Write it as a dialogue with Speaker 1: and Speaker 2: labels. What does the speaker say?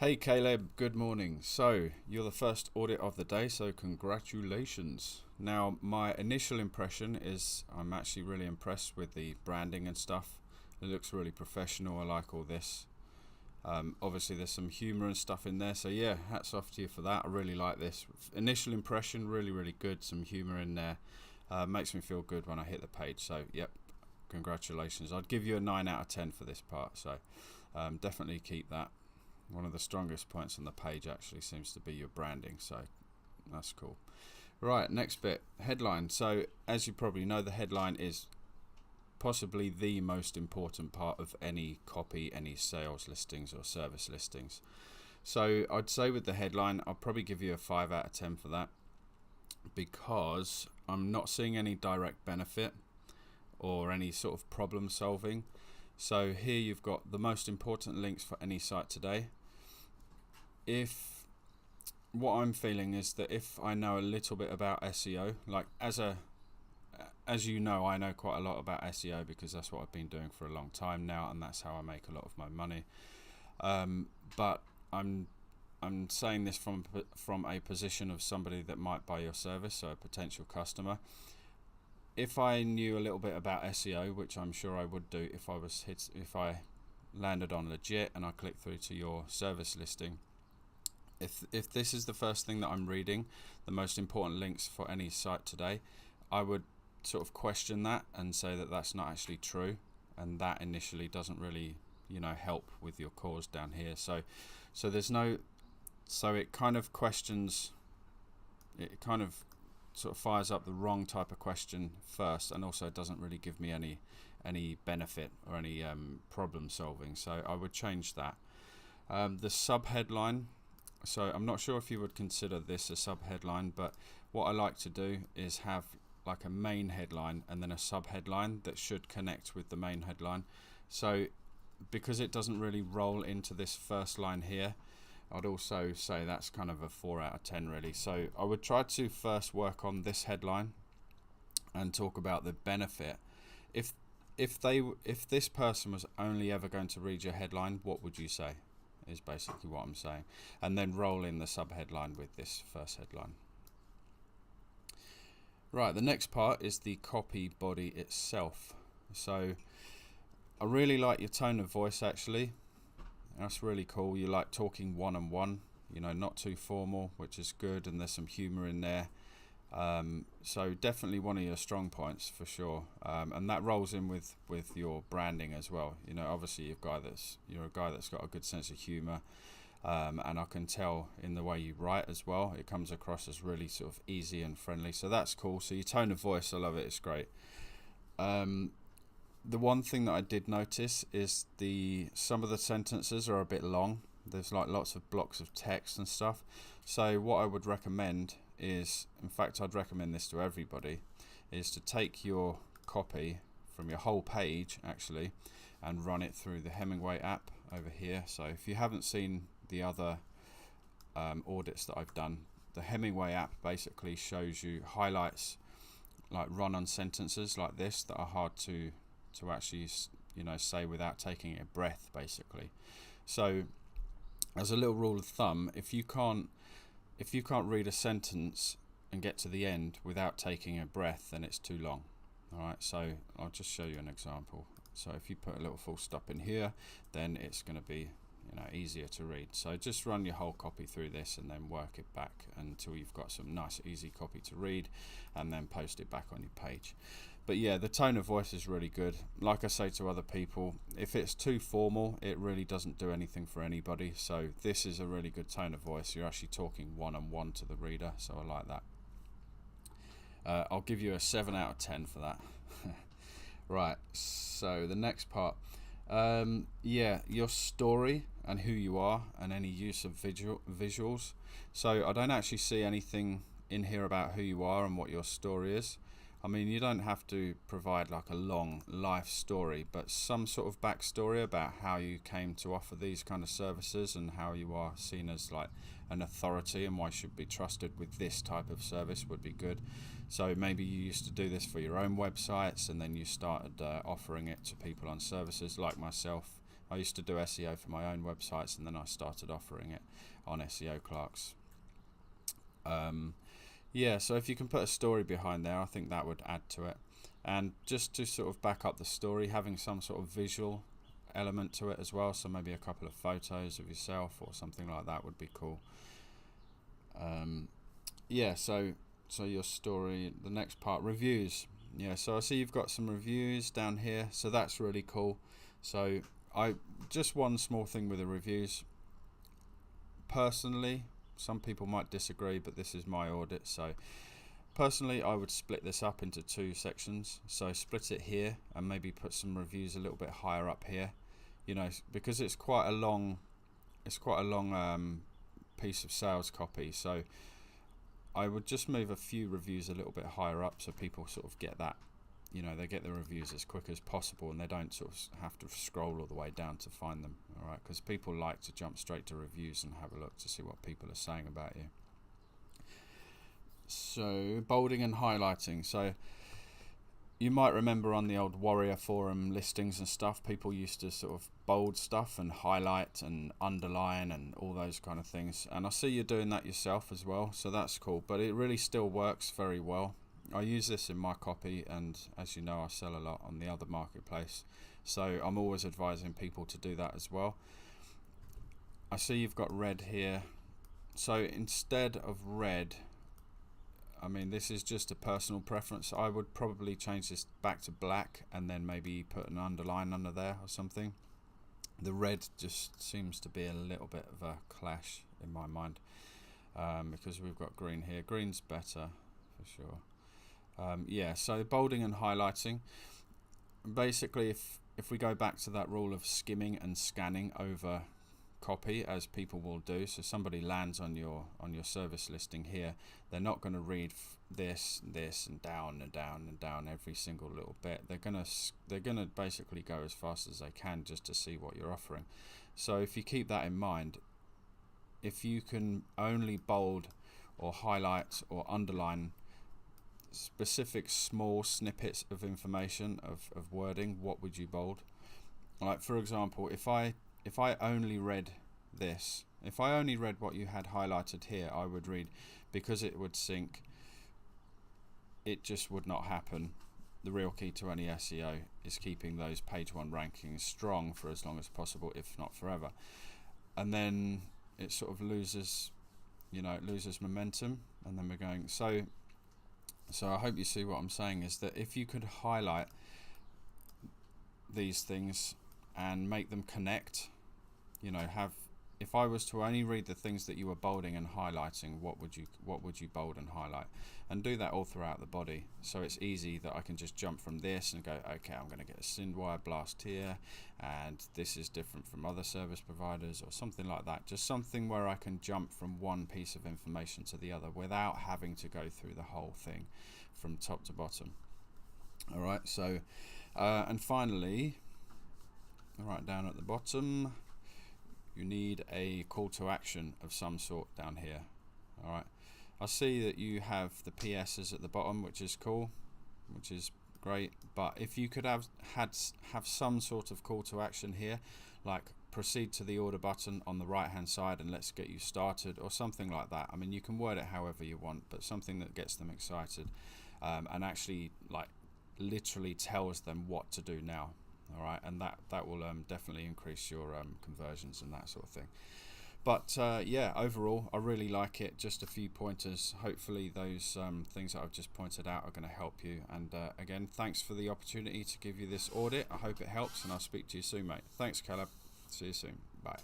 Speaker 1: Hey Caleb, good morning. So, you're the first audit of the day, so congratulations. Now, my initial impression is I'm actually really impressed with the branding and stuff. It looks really professional. I like all this. Obviously, there's some humor and stuff in there, so yeah, hats off to you for that. I really like this. Initial impression, really, really good. Some humor in there. Makes me feel good when I hit the page, so yep, congratulations. I'd give you a 9 out of 10 for this part, so definitely keep that. One of the strongest points on the page actually seems to be your branding, so that's cool. Right, next bit, headline. So as you probably know, the headline is possibly the most important part of any copy, any sales listings or service listings. So I'd say with the headline, I'll probably give you a 5 out of 10 for that, because I'm not seeing any direct benefit or any sort of problem solving. So here you've got the most important links for any site today. If what I'm feeling is that if I know a little bit about SEO, like as you know, I know quite a lot about SEO because that's what I've been doing for a long time now, and that's how I make a lot of my money. But I'm saying this from a position of somebody that might buy your service, so a potential customer. If I knew a little bit about SEO, which I'm sure I would do if I landed on Legiit and I clicked through to your service listing, if this is the first thing that I'm reading, the most important links for any site today, I would sort of question that and say that that's not actually true, and that initially doesn't really, help with your cause down here. So there's no, so it kind of questions, it kind of sort of fires up the wrong type of question first, and also doesn't really give me any benefit or any problem solving. So I would change that. The sub headline. So I'm not sure if you would consider this a sub headline, but what I like to do is have like a main headline and then a sub headline that should connect with the main headline. So because it doesn't really roll into this first line here, I'd also say that's kind of a 4 out of 10 really. So I would try to first work on this headline and talk about the benefit. If this person was only ever going to read your headline, what would you say? Is basically what I'm saying, and then roll in the sub headline with this first headline. Right, the next part is the copy body itself. So I really like your tone of voice actually. That's really cool. You like talking one-on-one, not too formal, which is good, and there's some humor in there. So definitely one of your strong points for sure, and that rolls in with your branding as well. Obviously you're a guy that's got a good sense of humor, and I can tell in the way you write as well, it comes across as really sort of easy and friendly, so that's cool. So your tone of voice, I love it, it's great. The one thing that I did notice is some of the sentences are a bit long. There's like lots of blocks of text and stuff. So what I would recommend is, in fact I'd recommend this to everybody, is to take your copy from your whole page actually and run it through the Hemingway app over here. So if you haven't seen the other audits that I've done, the Hemingway app basically shows you highlights, like run-on sentences like this that are hard to actually say without taking a breath basically. So as a little rule of thumb, if you can't read a sentence and get to the end without taking a breath, then it's too long. Alright, so I'll just show you an example. So if you put a little full stop in here, then it's going to be easier to read. So just run your whole copy through this and then work it back until you've got some nice easy copy to read, and then post it back on your page. But yeah, the tone of voice is really good. Like I say to other people, if it's too formal, it really doesn't do anything for anybody. So this is a really good tone of voice. You're actually talking one-on-one to the reader, so I like that. I'll give you a 7 out of 10 for that. Right, so the next part. Your story and who you are, and any use of visuals. So I don't actually see anything in here about who you are and what your story is. I mean, you don't have to provide like a long life story, but some sort of backstory about how you came to offer these kind of services and how you are seen as like an authority and why you should be trusted with this type of service would be good. So maybe you used to do this for your own websites and then you started offering it to people on services like myself, I used to do SEO for my own websites, and then I started offering it on SEO Clerks. Yeah, so if you can put a story behind there, I think that would add to it. And just to sort of back up the story, having some sort of visual element to it as well, so maybe a couple of photos of yourself or something like that would be cool. Yeah, so your story, the next part, reviews. Yeah, so I see you've got some reviews down here, so that's really cool. So just one small thing with the reviews. Personally, some people might disagree, but this is my audit, so personally I would split this up into 2 sections. So split it here and maybe put some reviews a little bit higher up here, you know, because it's quite a long piece of sales copy. So I would just move a few reviews a little bit higher up, so people sort of get that, you know, they get the reviews as quick as possible, and they don't sort of have to scroll all the way down to find them. All right, because people like to jump straight to reviews and have a look to see what people are saying about you. So bolding and highlighting. So you might remember on the old Warrior Forum listings and stuff, people used to sort of bold stuff and highlight and underline and all those kind of things. And I see you're doing that yourself as well, so that's cool. But it really still works very well. I use this in my copy, and as you know, I sell a lot on the other marketplace. So I'm always advising people to do that as well. I see you've got red here. So instead of red, I mean, this is just a personal preference. I would probably change this back to black and then maybe put an underline under there or something. The red just seems to be a little bit of a clash in my mind, because we've got green here. Green's better for sure. Yeah, so bolding and highlighting. Basically, if we go back to that rule of skimming and scanning over copy, as people will do, so somebody lands on your service listing here, they're not going to read this and down and down and down every single little bit. They're gonna basically go as fast as they can just to see what you're offering. So if you keep that in mind, if you can only bold or highlight or underline specific small snippets of information, of wording, what would you bold? Like, for example, if I only read this, if I only read what you had highlighted here, I would read, because it would sync, it just would not happen. The real key to any SEO is keeping those page 1 rankings strong for as long as possible, if not forever. And then it sort of loses, you know, it loses momentum, and then we're going. So I hope you see what I'm saying, is that if you could highlight these things and make them connect, you know, if I was to only read the things that you were bolding and highlighting, what would you bold and highlight, and do that all throughout the body, so it's easy that I can just jump from this and go, okay, I'm going to get a SendWire blast here, and this is different from other service providers, or something like that. Just something where I can jump from one piece of information to the other without having to go through the whole thing from top to bottom. All right, so and finally, right down at the bottom, you need a call to action of some sort down here. All right, I see that you have the PSs at the bottom, which is cool, which is great. But if you could have some sort of call to action here, like proceed to the order button on the right hand side and let's get you started, or something like that. I mean, you can word it however you want, but something that gets them excited, and actually like literally tells them what to do now. All right, and that will definitely increase your conversions and that sort of thing. But yeah, overall, I really like it. Just a few pointers. Hopefully those things that I've just pointed out are going to help you. And again, thanks for the opportunity to give you this audit. I hope it helps, and I'll speak to you soon, mate. Thanks, Caleb. See you soon. Bye.